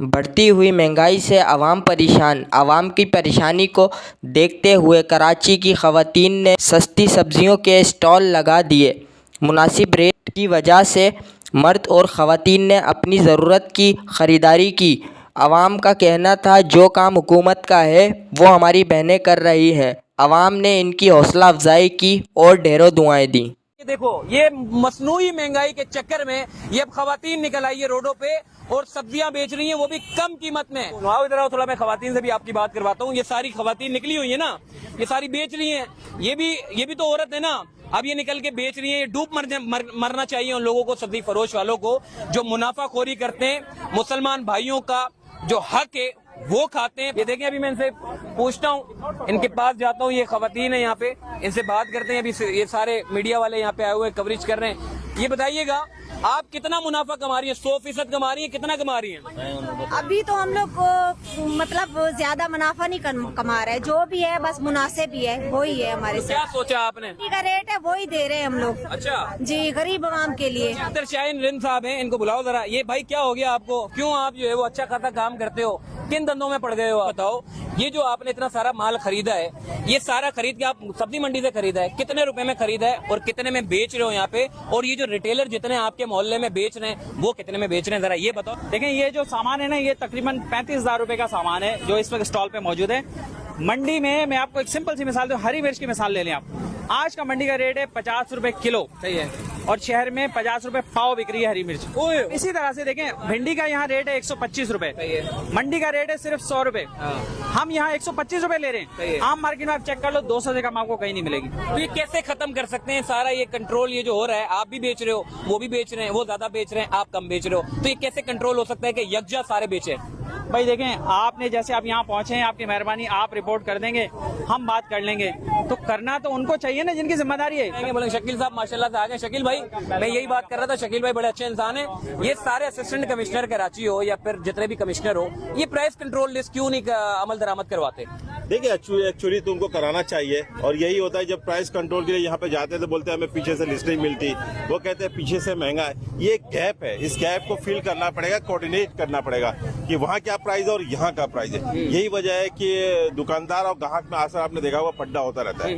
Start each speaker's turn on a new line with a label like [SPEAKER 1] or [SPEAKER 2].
[SPEAKER 1] बढ़ती हुई महंगाई से आवाम परेशान। आवाम की परेशानी को देखते हुए कराची की ख़वातीन ने सस्ती सब्ज़ियों के स्टॉल लगा दिए। मुनासिब रेट की वजह से मर्द और ख़वातीन ने अपनी ज़रूरत की ख़रीदारी की। आवाम का कहना था जो काम हुकूमत का है वो हमारी बहनें कर रही हैं। आवाम ने इनकी हौसला अफजाई की और ढेरों दुआएं दी।
[SPEAKER 2] देखो ये मसनूई महंगाई के चक्कर में ये अब खवातीन निकल आई है रोडों पे और सब्जियां बेच रही हैं, वो भी कम कीमत में। आओ इधर आओ, थोड़ा मैं खवातीन से भी आपकी बात करवाता हूँ। ये सारी खवातीन निकली हुई है ना, ये सारी बेच रही हैं। ये भी तो औरत है ना। अब ये निकल के बेच रही है। ये डूब मरना चाहिए उन लोगों को, सब्जी फरोश वालों को जो मुनाफाखोरी करते हैं। मुसलमान भाइयों का जो हक है वो खाते हैं। ये देखें, अभी मैं इनसे पूछता हूँ, इनके पास जाता हूँ। ये खवातीन है यहाँ पे, इनसे बात करते हैं। अभी ये सारे मीडिया वाले यहाँ पे आए हुए कवरेज कर रहे हैं। ये बताइएगा आप कितना मुनाफा कमा रही है? 100% कमा रही है? कितना कमा रही है?
[SPEAKER 3] अभी तो हम लोग मतलब ज्यादा मुनाफा नहीं कमा रहे, जो भी है बस मुनासिब ही है, वही है हमारे
[SPEAKER 2] क्या सोचा आपने?
[SPEAKER 3] का रेट है वही दे रहे हैं हम लोग।
[SPEAKER 2] अच्छा
[SPEAKER 3] जी, गरीब आवाम के लिए।
[SPEAKER 2] अख्तर शाहीन रिंद साहब हैं, इनको बुलाओ जरा। ये भाई क्या हो गया आपको? क्यों आप जो है वो अच्छा खासा काम करते हो, किन धंधों में पड़ गए हो? बताओ। ये जो आपने इतना सारा माल खरीदा है, ये सारा खरीद के आप सब्जी मंडी से खरीदा है, कितने रुपए में खरीदा है और कितने में बेच रहे हो यहाँ पे? और ये जो रिटेलर जितने आपके मोहल्ले में बेच रहे हैं वो कितने में बेच रहे हैं, जरा ये बताओ।
[SPEAKER 4] देखें, ये जो सामान है ना, ये तकरीबन 35,000 रुपए का सामान है जो इस वक्त स्टॉल पे मौजूद है। मंडी में मैं आपको एक सिंपल सी मिसाल दूं, हरी मिर्च की मिसाल ले लें आप। आज का मंडी का रेट है 50 रुपए किलो, सही है, और शहर में 50 रुपए पाव बिक रही है हरी मिर्च। इसी तरह से देखें, भिंडी का यहाँ रेट है 125 रुपए, मंडी का रेट है सिर्फ 100 रुपए। हम यहाँ 125 रुपए ले रहे हैं। आम मार्केट में आप चेक कर लो, 200 से कम आपको कहीं नहीं मिलेगी।
[SPEAKER 2] तो ये कैसे खत्म कर सकते हैं सारा ये कंट्रोल? ये जो हो रहा है, आप भी बेच रहे हो, वो भी बेच रहे हैं, वो ज्यादा बेच रहे हैं, आप कम बेच रहे हो, तो ये कैसे कंट्रोल हो सकता है कि यकजा सारे बेचे?
[SPEAKER 4] भाई देखें, आपने जैसे आप यहाँ पहुंचे हैं, आपकी मेहरबानी, आप रिपोर्ट कर देंगे, हम बात कर लेंगे। तो करना तो उनको चाहिए ना जिनकी जिम्मेदारी है।
[SPEAKER 2] बोले शकील साहब माशाल्लाह से आ गए। शकील भाई, मैं यही बात कर रहा था, शकील भाई बड़े अच्छे इंसान हैं। ये सारे असिस्टेंट कमिश्नर कराची हो या फिर जितने भी कमिश्नर हो, ये प्राइस कंट्रोल लिस्ट क्यों नहीं अमल दरामद करवाते?
[SPEAKER 5] देखिए, एक्चुअली तो उनको कराना चाहिए, और यही होता है जब प्राइस कंट्रोल के लिए यहाँ पे जाते हैं तो बोलते हैं हमें पीछे से लिस्ट नहीं मिलती, वो कहते हैं पीछे से महंगा है। ये गैप है, इस गैप को फिल करना पड़ेगा, कोऑर्डिनेट करना पड़ेगा कि वहाँ क्या प्राइस है और यहाँ का प्राइस है। यही वजह है कि दुकानदार और ग्राहक में अक्सर आपने देखा हुआ पड्डा होता रहता है।